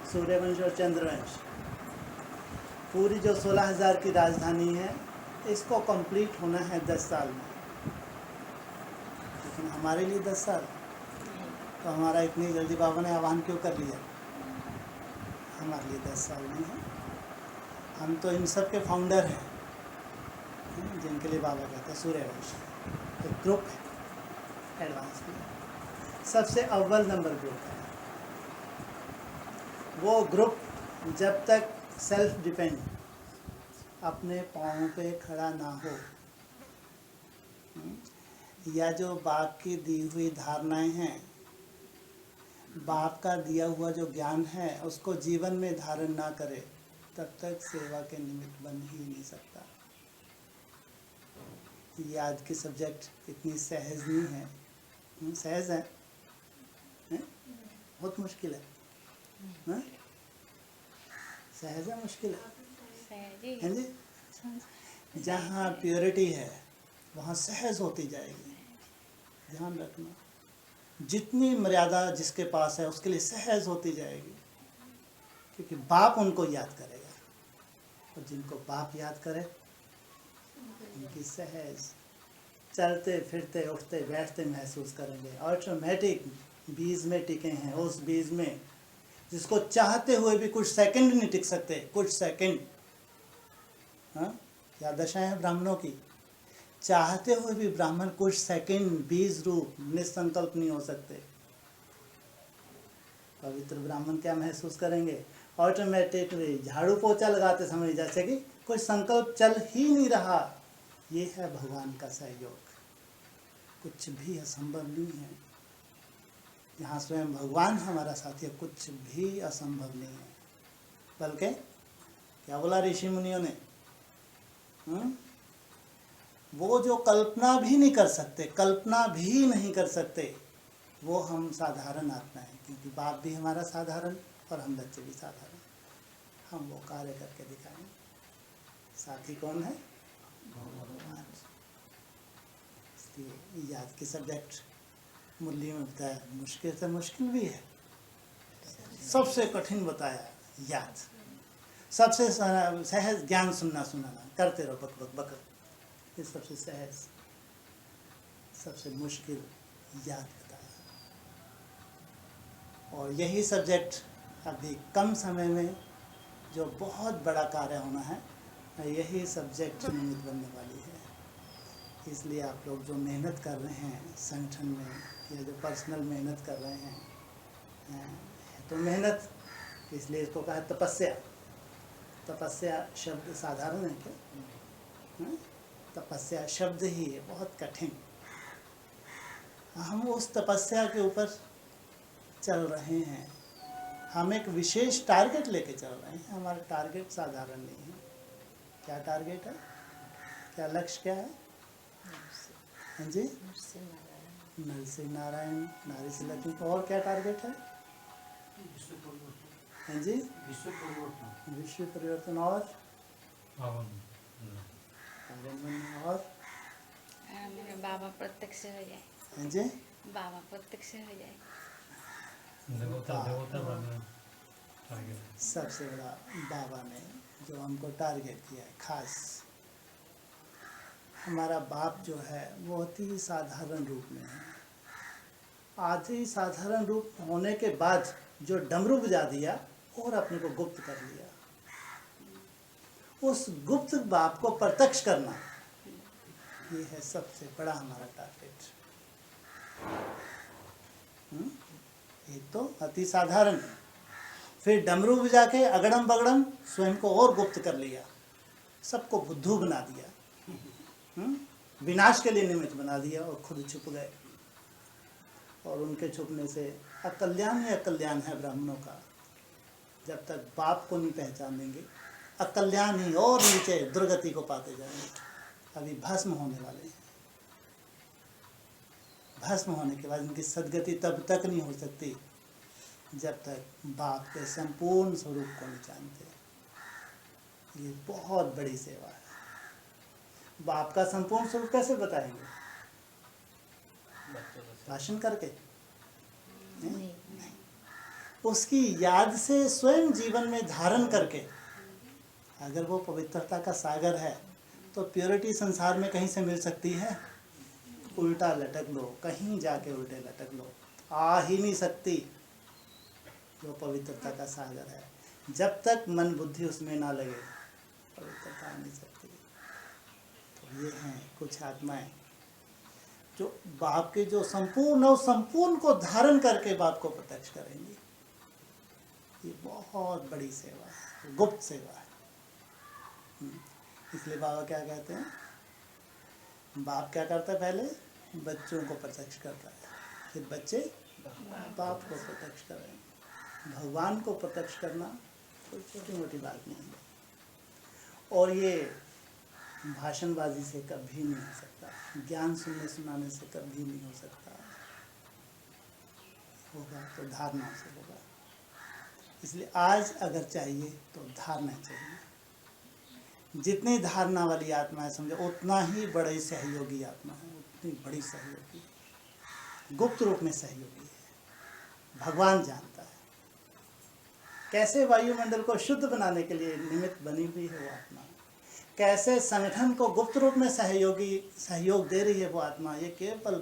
सूर्यवंश और चंद्रवंश, पूरी जो 16,000 की राजधानी है, इसको कंप्लीट होना है 10 साल में। लेकिन हमारे लिए 10 साल, तो हमारा इतनी जल्दी बाबा ने आह्वान क्यों कर लिया? हमारे लिए 10 साल नहीं है। हम तो इन सब के फाउंडर हैं, जिनके लिए बाबा कहते हैं सूर्यवंश एक ग्रुप है एडवांस में, सबसे अव्वल नंबर ग्रुप है वो ग्रुप। जब तक सेल्फ डिपेंड, अपने पाँव पे खड़ा ना हो, या जो बाप की दी हुई धारणाएं हैं, बाप का दिया हुआ जो ज्ञान है, उसको जीवन में धारण ना करे, तब तक सेवा के निमित्त बन ही नहीं सकता। ये आज की सब्जेक्ट इतनी सहज नहीं है। सहज है, बहुत मुश्किल है, है? सहज है, मुश्किल है जी। जहाँ प्योरिटी है वहाँ सहज होती जाएगी। ध्यान रखना, जितनी मर्यादा जिसके पास है उसके लिए सहज होती जाएगी, क्योंकि बाप उनको याद करेगा, और जिनको बाप याद करे उनकी सहज चलते फिरते उठते बैठते महसूस करेंगे। ऑटोमेटिक बीज में टिके हैं, उस बीज में जिसको चाहते हुए भी कुछ सेकंड नहीं टिक सकते, कुछ सेकंड। हाँ, क्या दशा है ब्राह्मणों की, चाहते हुए भी ब्राह्मण कुछ सेकंड बीज रूप निसंकल्प नहीं हो सकते। पवित्र ब्राह्मण क्या महसूस करेंगे? ऑटोमेटिकली झाड़ू पोछा लगाते समय जैसे कि कोई संकल्प चल ही नहीं रहा। ये है भगवान का सहयोग, कुछ भी असंभव नहीं है। यहाँ स्वयं भगवान हमारा साथी है, कुछ भी असंभव नहीं है। बल्कि क्या बोला ऋषि मुनियों ने? वो जो कल्पना भी नहीं कर सकते, कल्पना भी नहीं कर सकते, वो हम साधारण आत्मा है, क्योंकि बाप भी हमारा साधारण और हम बच्चे भी साधारण। हम वो कार्य करके दिखाएं। साथी कौन है? भगवान। इसलिए याद की सब्जेक्ट मुरली में बताया, मुश्किल से मुश्किल भी है, सबसे कठिन बताया याद। सबसे सहज ज्ञान सुनना सुनाना, करते रहो बक बक बक, ये सबसे सहज। सबसे मुश्किल याद बताया, और यही सब्जेक्ट अभी कम समय में जो बहुत बड़ा कार्य होना है, यही सब्जेक्ट निमित्त बनने वाली है। इसलिए आप लोग जो मेहनत कर रहे हैं संगठन में, या जो पर्सनल मेहनत कर रहे हैं, तो मेहनत, इसलिए इसको कहा तपस्या। तपस्या शब्द साधारण है क्या? तपस्या शब्द ही है बहुत कठिन। हम उस तपस्या के ऊपर चल रहे हैं। हम एक विशेष टारगेट लेके चल रहे हैं। हमारा टारगेट साधारण नहीं है। क्या टारगेट है? क्या लक्ष्य क्या है? हाँ जी, नरसिंह नारायण, नारी से लक्ष्मी। और क्या टारगेट है? हाँ जी, विश्व परिवर्तन और और बाबा प्रत्यक्ष हो जाए। हाँ जी, बाबा प्रत्यक्ष हो जाए। सबसे बड़ा बाबा ने जो हमको टारगेट किया है खास। हमारा बाप जो है वो अति साधारण रूप में है। आधे साधारण रूप होने के बाद जो डमरू बजा दिया और अपने को गुप्त कर लिया, उस गुप्त बाप को प्रत्यक्ष करना, ये है सबसे बड़ा हमारा टारगेट। ये तो अति साधारण है। फिर डमरू बजा के अगड़म बगड़म स्वयं को और गुप्त कर लिया, सबको बुद्धू बना दिया, विनाश के लिए निमित्त बना दिया, और खुद छुप गए। और उनके छुपने से अकल्याण ही अकल्याण है ब्राह्मणों का। जब तक बाप को नहीं पहचानेंगे, अकल्याण ही और नीचे दुर्गति को पाते जाएंगे। अभी भस्म होने वाले हैं। भस्म होने के बाद इनकी सदगति तब तक नहीं हो सकती जब तक बाप के संपूर्ण स्वरूप को नहीं जानते। ये बहुत बड़ी सेवा है। बाप का संपूर्ण स्वरूप कैसे बताएंगे? भाषण करके? नहीं। उसकी याद से स्वयं जीवन में धारण करके, अगर वो पवित्रता का सागर है तो प्योरिटी संसार में कहीं से मिल सकती है? उल्टा लटक लो, कहीं जाके उल्टे लटक लो, आ ही नहीं सकती। वो पवित्रता का सागर है, जब तक मन बुद्धि उसमें ना लगे पवित्रता आ नहीं सकती। तो ये हैं कुछ आत्माएं जो बाप के जो संपूर्ण और संपूर्ण को धारण करके बाप को प्रत्यक्ष करेंगी। ये बहुत बड़ी सेवा है, गुप्त सेवा है। इसलिए बाबा क्या कहते हैं, बाप क्या करता है, पहले बच्चों को प्रत्यक्ष करता है, फिर बच्चे बाप को प्रत्यक्ष करेंगे। भगवान को प्रत्यक्ष करना कोई छोटी मोटी बात नहीं है। और ये भाषणबाजी से कभी नहीं हो सकता, ज्ञान सुनने सुनाने से कभी नहीं हो सकता। होगा तो धारणा से होगा। इसलिए आज अगर चाहिए तो धारणा चाहिए। जितनी धारणा वाली आत्मा है समझो उतना ही बड़े सहयोगी आत्मा है, उतनी बड़ी सहयोगी, गुप्त रूप में सहयोगी है। भगवान जानता है कैसे वायुमंडल को शुद्ध बनाने के लिए निमित्त बनी हुई है वो आत्मा, कैसे संगठन को गुप्त रूप में सहयोग दे रही है वो आत्मा। ये केवल